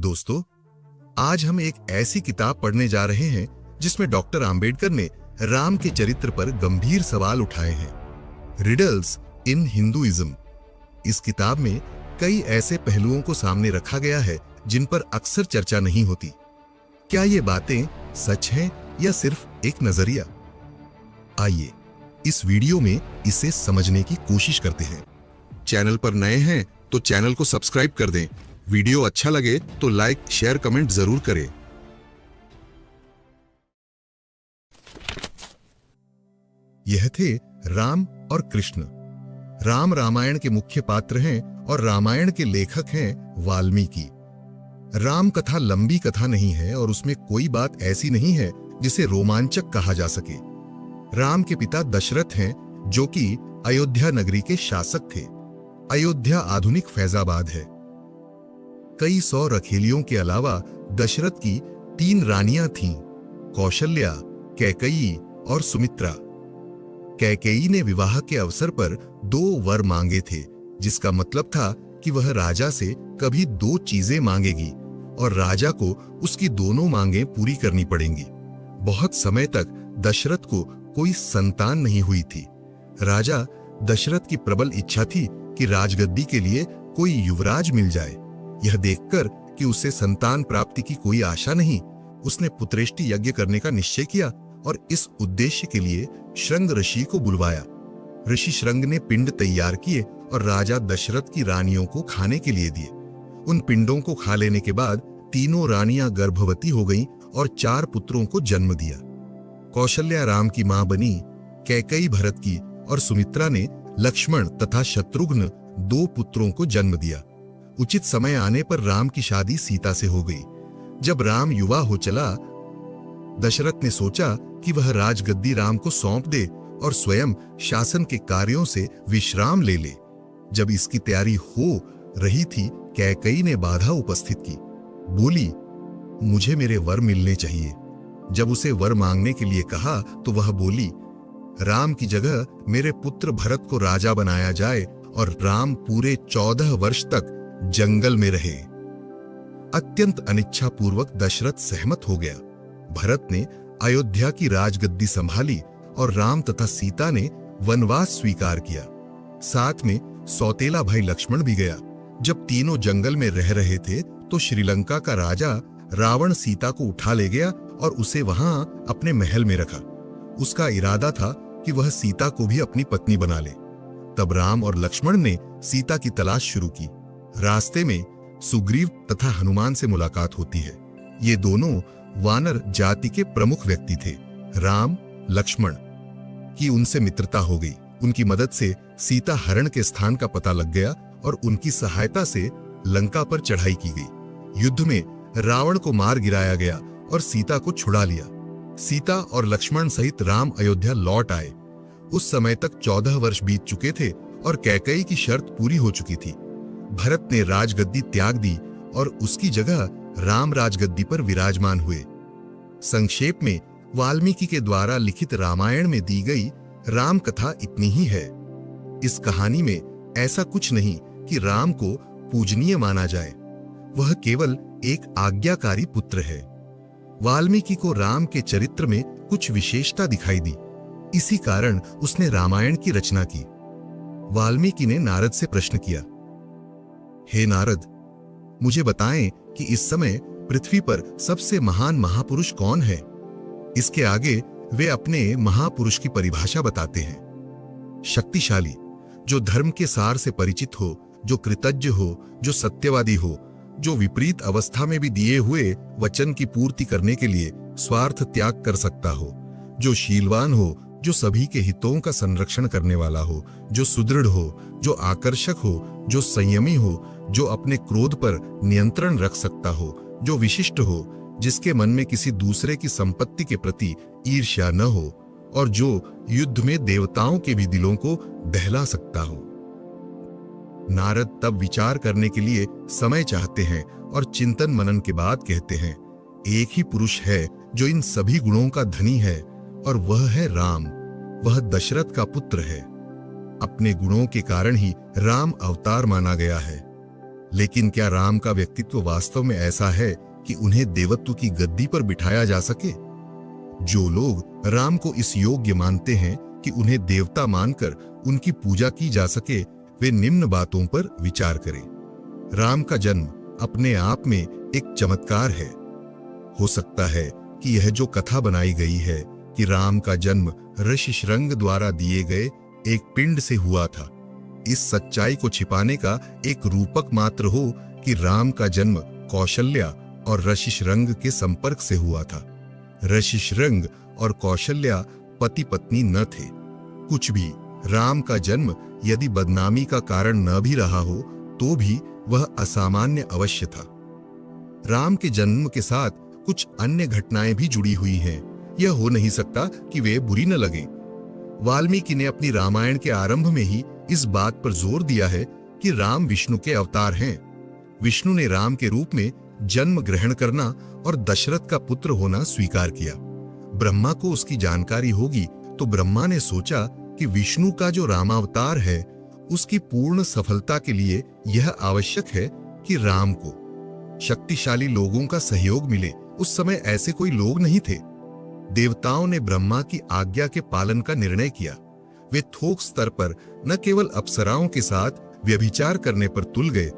दोस्तों, आज हम एक ऐसी किताब पढ़ने जा रहे हैं जिसमें डॉक्टर आम्बेडकर ने राम के चरित्र पर गंभीर सवाल उठाए हैं। Riddles in Hinduism. इस किताब में कई ऐसे पहलुओं को सामने रखा गया है जिन पर अक्सर चर्चा नहीं होती। क्या ये बातें सच हैं या सिर्फ एक नजरिया? आइए इस वीडियो में इसे समझने की कोशिश करते हैं। चैनल पर नए हैं तो चैनल को सब्सक्राइब कर दें। वीडियो अच्छा लगे तो लाइक, शेयर, कमेंट जरूर करें। यह थे राम और कृष्ण। राम रामायण के मुख्य पात्र हैं और रामायण के लेखक हैं वाल्मीकि। राम कथा लंबी कथा नहीं है और उसमें कोई बात ऐसी नहीं है जिसे रोमांचक कहा जा सके। राम के पिता दशरथ हैं जो कि अयोध्या नगरी के शासक थे। अयोध्या आधुनिक फैजाबाद है। कई सौ रखेलियों के अलावा दशरथ की 3 रानियां थीं, कौशल्या, कैकेयी और सुमित्रा। कैकेयी ने विवाह के अवसर पर 2 वर मांगे थे, जिसका मतलब था कि वह राजा से कभी 2 चीजें मांगेगी और राजा को उसकी दोनों मांगें पूरी करनी पड़ेंगी। बहुत समय तक दशरथ को कोई संतान नहीं हुई थी। राजा दशरथ की प्रबल इच्छा थी कि राजगद्दी के लिए कोई युवराज मिल जाए। यह देखकर कि उसे संतान प्राप्ति की कोई आशा नहीं, उसने पुत्रेष्टि यज्ञ करने का निश्चय किया और इस उद्देश्य के लिए श्रृंग ऋषि को बुलवाया। ऋषि श्रृंग ने पिंड तैयार किए और राजा दशरथ की रानियों को खाने के लिए दिए। उन पिंडों को खा लेने के बाद तीनों रानियां गर्भवती हो गईं और 4 पुत्रों को जन्म दिया। कौशल्या राम की मां बनी, कैकेयी भरत की और सुमित्रा ने लक्ष्मण तथा शत्रुघ्न 2 पुत्रों को जन्म दिया। उचित समय आने पर राम की शादी सीता से हो गई। जब राम युवा हो चला, दशरथ ने सोचा कि वह राजगद्दी राम को सौंप दे और स्वयं शासन के कार्यों से विश्राम ले ले। जब इसकी तैयारी हो रही थी, कैकेयी ने बाधा उपस्थित की। बोली, मुझे मेरे वर मिलने चाहिए। जब उसे वर मांगने के लिए कहा तो वह बोली, राम की जगह मेरे पुत्र भरत को राजा बनाया जाए और राम पूरे 14 वर्ष तक जंगल में रहे। अत्यंत अनिच्छापूर्वक दशरथ सहमत हो गया। भरत ने अयोध्या की राजगद्दी संभाली और राम तथा सीता ने वनवास स्वीकार किया। साथ में सौतेला भाई लक्ष्मण भी गया। जब तीनों जंगल में रह रहे थे तो श्रीलंका का राजा रावण सीता को उठा ले गया और उसे वहां अपने महल में रखा। उसका इरादा था कि वह सीता को भी अपनी पत्नी बना ले। तब राम और लक्ष्मण ने सीता की तलाश शुरू की। रास्ते में सुग्रीव तथा हनुमान से मुलाकात होती है। ये दोनों वानर जाति के प्रमुख व्यक्ति थे। राम लक्ष्मण की उनसे मित्रता हो गई। उनकी मदद से सीता हरण के स्थान का पता लग गया और उनकी सहायता से लंका पर चढ़ाई की गई। युद्ध में रावण को मार गिराया गया और सीता को छुड़ा लिया। सीता और लक्ष्मण सहित राम अयोध्या लौट आए। उस समय तक 14 वर्ष बीत चुके थे और कैकेयी की शर्त पूरी हो चुकी थी। भरत ने राजगद्दी त्याग दी और उसकी जगह राम राजगद्दी पर विराजमान हुए। संक्षेप में वाल्मीकि के द्वारा लिखित रामायण में दी गई राम कथा इतनी ही है। इस कहानी में ऐसा कुछ नहीं कि राम को पूजनीय माना जाए। वह केवल एक आज्ञाकारी पुत्र है। वाल्मीकि को राम के चरित्र में कुछ विशेषता दिखाई दी। इसी कारण उसने रामायण की रचना की। वाल्मीकि ने नारद से प्रश्न किया, हे नारद, मुझे बताएं कि इस समय पृथ्वी पर सबसे महान महापुरुष कौन है? इसके आगे वे अपने महापुरुष की परिभाषा बताते हैं। शक्तिशाली, जो धर्म के सार से परिचित हो, जो कृतज्ञ हो, जो सत्यवादी हो, जो विपरीत अवस्था में भी दिए हुए वचन की पूर्ति करने के लिए स्वार्थ त्याग कर सकता हो, जो शीलवान हो, जो सभी के हितों का संरक्षण करने वाला हो, जो सुदृढ़ हो, जो आकर्षक हो, जो संयमी हो, जो अपने क्रोध पर नियंत्रण रख सकता हो, जो विशिष्ट हो, जिसके मन में किसी दूसरे की संपत्ति के प्रति ईर्ष्या न हो और जो युद्ध में देवताओं के भी दिलों को दहला सकता हो। नारद तब विचार करने के लिए समय चाहते हैं और चिंतन मनन के बाद कहते हैं, एक ही पुरुष है जो इन सभी गुणों का धनी है और वह है राम। वह दशरथ का पुत्र है। अपने गुणों के कारण ही राम अवतार माना गया है। लेकिन क्या राम का व्यक्तित्व वास्तव में ऐसा है कि उन्हें देवत्व की गद्दी पर बिठाया जा सके? जो लोग राम को इस योग्य मानते हैं कि उन्हें देवता मानकर उनकी पूजा की जा सके, वे निम्न बातों पर विचार करें। राम का जन्म अपने आप में एक चमत्कार है। हो सकता है कि यह जो कथा बनाई गई है कि राम का जन्म ऋषि शृंग द्वारा दिए गए एक पिंड से हुआ था, इस सच्चाई को छिपाने का एक रूपक मात्र हो कि राम का जन्म कौशल्या और ऋषि शृंग के संपर्क से हुआ था। ऋषि शृंग और कौशल्या पति पत्नी न थे। कुछ भी, राम का जन्म यदि बदनामी का कारण न भी रहा हो तो भी वह असामान्य अवश्य था। राम के जन्म के साथ कुछ अन्य घटनाएं भी जुड़ी हुई हैं। यह हो नहीं सकता कि वे बुरी न लगे। वाल्मीकि ने अपनी रामायण के आरंभ में ही इस बात पर जोर दिया है कि राम विष्णु के अवतार हैं। विष्णु ने राम के रूप में जन्म ग्रहण करना और दशरथ का पुत्र होना स्वीकार किया। ब्रह्मा को उसकी जानकारी होगी तो ब्रह्मा ने सोचा कि विष्णु का जो रामावतार है उसकी पूर्ण सफलता के लिए यह आवश्यक है कि राम को शक्तिशाली लोगों का सहयोग मिले। उस समय ऐसे कोई लोग नहीं थे। देवताओं ने ब्रह्मा की आज्ञा के पालन का निर्णय किया। वे थोक स्तर पर न केवल अप्सराओं के साथ व्यभिचार करने पर तुल गए,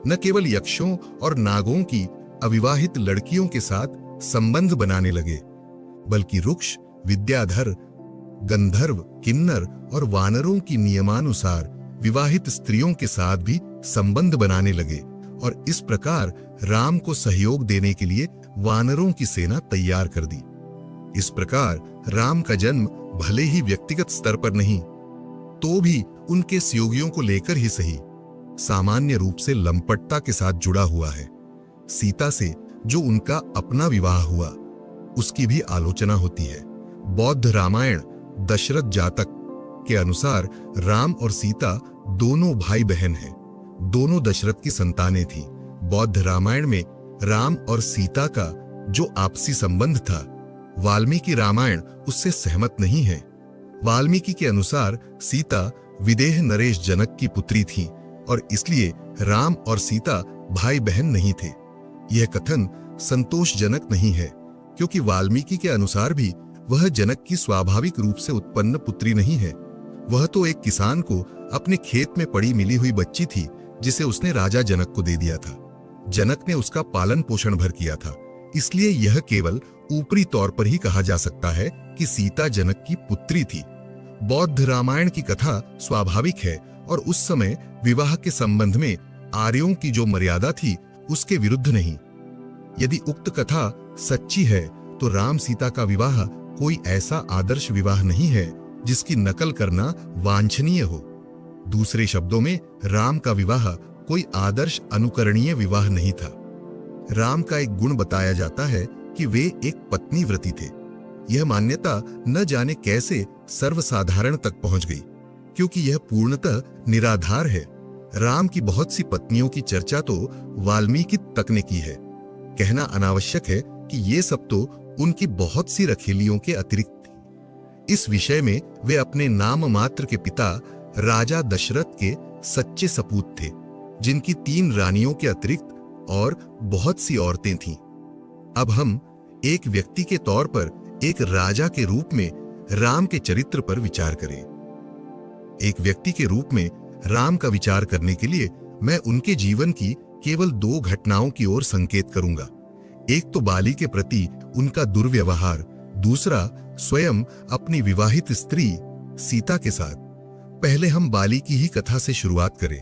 न केवल यक्षों और नागों की अविवाहित लड़कियों के साथ संबंध बनाने लगे, बल्कि रुक्ष, विद्याधर, गंधर्व, किन्नर और वानरों की नियमानुसार विवाहित स्त्रियों के साथ भी संबंध बनाने लगे और इस प्रकार राम को सहयोग देने के लिए वानरों की सेना तैयार कर दी। इस प्रकार राम का जन्म भले ही व्यक्तिगत स्तर पर नहीं तो भी उनके सहयोगियों को लेकर ही सही सामान्य रूप से लंपटता के साथ जुड़ा हुआ है। सीता से जो उनका अपना विवाह हुआ उसकी भी आलोचना होती है। बौद्ध रामायण दशरथ जातक के अनुसार राम और सीता दोनों भाई बहन हैं। दोनों दशरथ की संतानें थीं। बौद्ध रामायण में राम और सीता का जो आपसी संबंध था, वाल्मीकि रामायण उससे सहमत नहीं है। वाल्मीकि के अनुसार सीता विदेह नरेश जनक की पुत्री थी और इसलिए राम और सीता भाई बहन नहीं थे। यह कथन संतोषजनक नहीं है क्योंकि वाल्मीकि के अनुसार भी वह जनक की स्वाभाविक रूप से उत्पन्न पुत्री नहीं है। वह तो एक किसान को अपने खेत में पड़ी मिली हुई बच्ची थी जिसे उसने राजा जनक को दे दिया था। जनक ने उसका पालन पोषण भर किया था, इसलिए यह केवल ऊपरी तौर पर ही कहा जा सकता है कि सीता जनक की पुत्री थी। बौद्ध रामायण की कथा स्वाभाविक है और उस समय विवाह के संबंध में आर्यों की जो मर्यादा थी उसके विरुद्ध नहीं। यदि उक्त कथा सच्ची है तो राम सीता का विवाह कोई ऐसा आदर्श विवाह नहीं है जिसकी नकल करना वांछनीय हो। दूसरे शब्दों में राम का विवाह कोई आदर्श अनुकरणीय विवाह नहीं था। राम का एक गुण बताया जाता है कि वे एक पत्नीव्रती थे। यह मान्यता न जाने कैसे सर्वसाधारण तक पहुंच गई क्योंकि यह पूर्णतः निराधार है। राम की बहुत सी पत्नियों की चर्चा तो वाल्मीकि तक ने की है। कहना अनावश्यक है कि ये सब तो उनकी बहुत सी रखेलियों के अतिरिक्त थी। इस विषय में वे अपने नाम मात्र के पिता राजा दशरथ के सच्चे सपूत थे, जिनकी 3 रानियों के अतिरिक्त और बहुत सी औरतें थीं। अब हम एक व्यक्ति के तौर पर एक राजा के रूप में राम के चरित्र पर विचार करें। एक व्यक्ति के रूप में राम का विचार करने के लिए मैं उनके जीवन की केवल 2 घटनाओं की ओर संकेत करूंगा। एक तो बाली के प्रति उनका दुर्व्यवहार, दूसरा स्वयं अपनी विवाहित स्त्री सीता के साथ। पहले हम बाली की ही कथा से शुरुआत करें।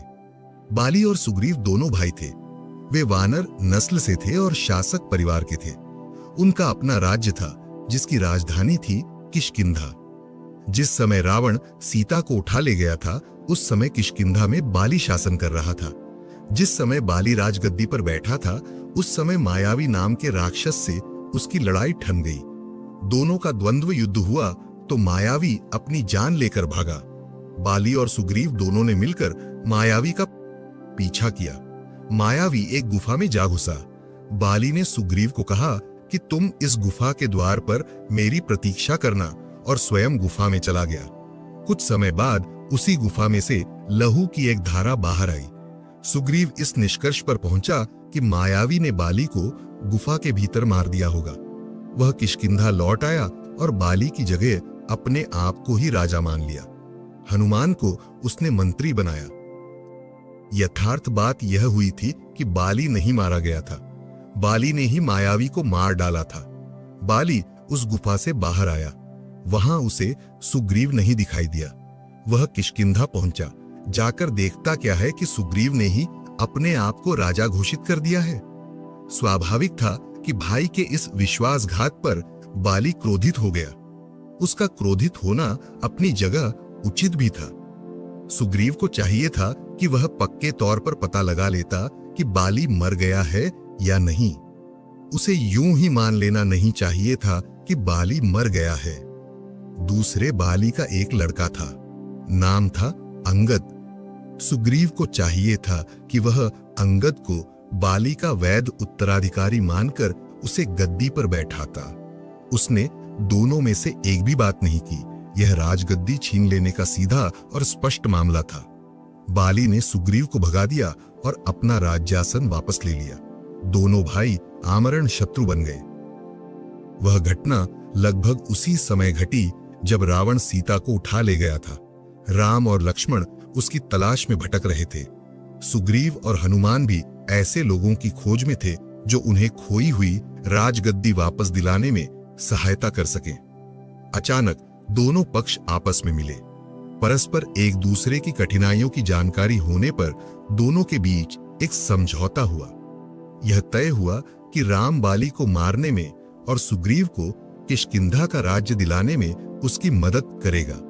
बाली और सुग्रीव दोनों भाई थे। वे वानर नस्ल से थे और शासक परिवार के थे। उनका अपना राज्य था जिसकी राजधानी थी किष्किंधा। जिस समय रावण सीता को उठा ले गया था उस समय किष्किंधा में बाली शासन कर रहा था। जिस समय बाली राजगद्दी पर बैठा था उस समय मायावी नाम के राक्षस से उसकी लड़ाई ठन गई। दोनों का द्वंद्व युद्ध हुआ तो मायावी अपनी जान लेकर भागा। बाली और सुग्रीव दोनों ने मिलकर मायावी का पीछा किया। मायावी एक गुफा में जा घुसा। बाली ने सुग्रीव को कहा कि तुम इस गुफा के द्वार पर मेरी प्रतीक्षा करना और स्वयं गुफा में चला गया। कुछ समय बाद उसी गुफा में से लहू की एक धारा बाहर आई। सुग्रीव इस निष्कर्ष पर पहुंचा कि मायावी ने बाली को गुफा के भीतर मार दिया होगा। वह किष्किंधा लौट आया और बाली की जगह अपने आप को ही राजा मान लिया। हनुमान को उसने मंत्री बनाया। यथार्थ बात यह हुई थी कि बाली नहीं मारा गया था, बाली ने ही मायावी को मार डाला था। बाली उस गुफा से बाहर आया। वहां उसे सुग्रीव नहीं दिखाई दिया। वह किष्किंधा पहुंचा। जाकर देखता क्या है कि सुग्रीव ने ही अपने आप को राजा घोषित कर दिया है। स्वाभाविक था कि भाई के इस विश्वासघात पर बाली क्रोधित हो गया। उसका क्रोधित होना अपनी जगह उचित भी था। सुग्रीव को चाहिए था कि वह पक्के तौर पर पता लगा लेता कि बाली मर गया है या नहीं। उसे यूं ही मान लेना नहीं चाहिए था कि बाली मर गया है। दूसरे बाली का एक लड़का था, नाम था अंगद। सुग्रीव को चाहिए था कि वह अंगद को बाली का वैध उत्तराधिकारी मानकर उसे गद्दी पर बैठाता। उसने दोनों में से एक भी बात नहीं की। यह राजगद्दी छीन लेने का सीधा और स्पष्ट मामला था। बाली ने सुग्रीव को भगा दिया और अपना राज्यासन वापस ले लिया। दोनों भाई आमरण शत्रु बन गए। वह घटना लगभग उसी समय घटी जब रावण सीता को उठा ले गया था। राम और लक्ष्मण उसकी तलाश में भटक रहे थे। सुग्रीव और हनुमान भी ऐसे लोगों की खोज में थे जो उन्हें खोई हुई राजगद्दी वापस दिलाने में सहायता कर सके। अचानक दोनों पक्ष आपस में मिले। परस्पर एक दूसरे की कठिनाइयों की जानकारी होने पर दोनों के बीच एक समझौता हुआ। यह तय हुआ कि राम बाली को मारने में और सुग्रीव को किष्किंधा का राज्य दिलाने में उसकी मदद करेगा।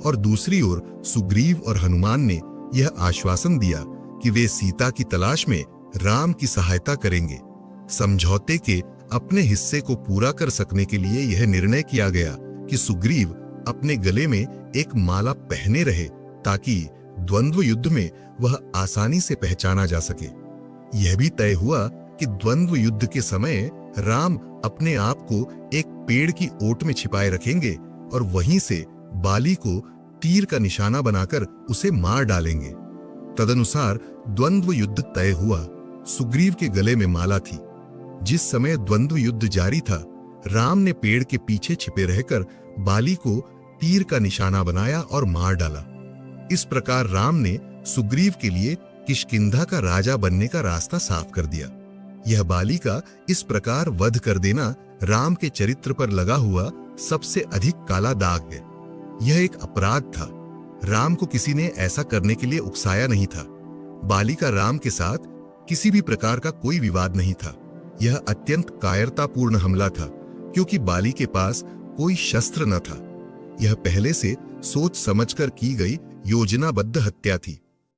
और दूसरी ओर सुग्रीव और हनुमान ने यह आश्वासन दिया कि वे सीता की तलाश में राम की सहायता करेंगे। समझौते के अपने हिस्से को पूरा कर सकने के लिए यह निर्णय किया गया कि सुग्रीव अपने गले में एक माला पहने रहे ताकि द्वंद्व युद्ध में वह आसानी से पहचाना जा सके। यह भी तय हुआ कि द्वंद्व युद्ध के समय राम अपने आप को एक पेड़ की ओट में छिपाए रखेंगे और वहीं से बाली को तीर का निशाना बनाकर उसे मार डालेंगे। तदनुसार द्वंद्व युद्ध तय हुआ। सुग्रीव के गले में माला थी। जिस समय द्वंद्व युद्ध जारी था, राम ने पेड़ के पीछे छिपे रहकर बाली को तीर का निशाना बनाया और मार डाला। इस प्रकार राम ने सुग्रीव के लिए किष्किंधा का राजा बनने का रास्ता साफ कर दिया। यह बाली का इस प्रकार वध कर देना राम के चरित्र पर लगा हुआ सबसे अधिक काला दाग है। यह एक अपराध था। राम को किसी ने ऐसा करने के लिए उकसाया नहीं था। बाली का राम के साथ किसी भी प्रकार का कोई विवाद नहीं था। यह अत्यंत कायरतापूर्ण हमला था क्योंकि बाली के पास कोई शस्त्र न था। यह पहले से सोच समझकर की गई योजनाबद्ध हत्या थी।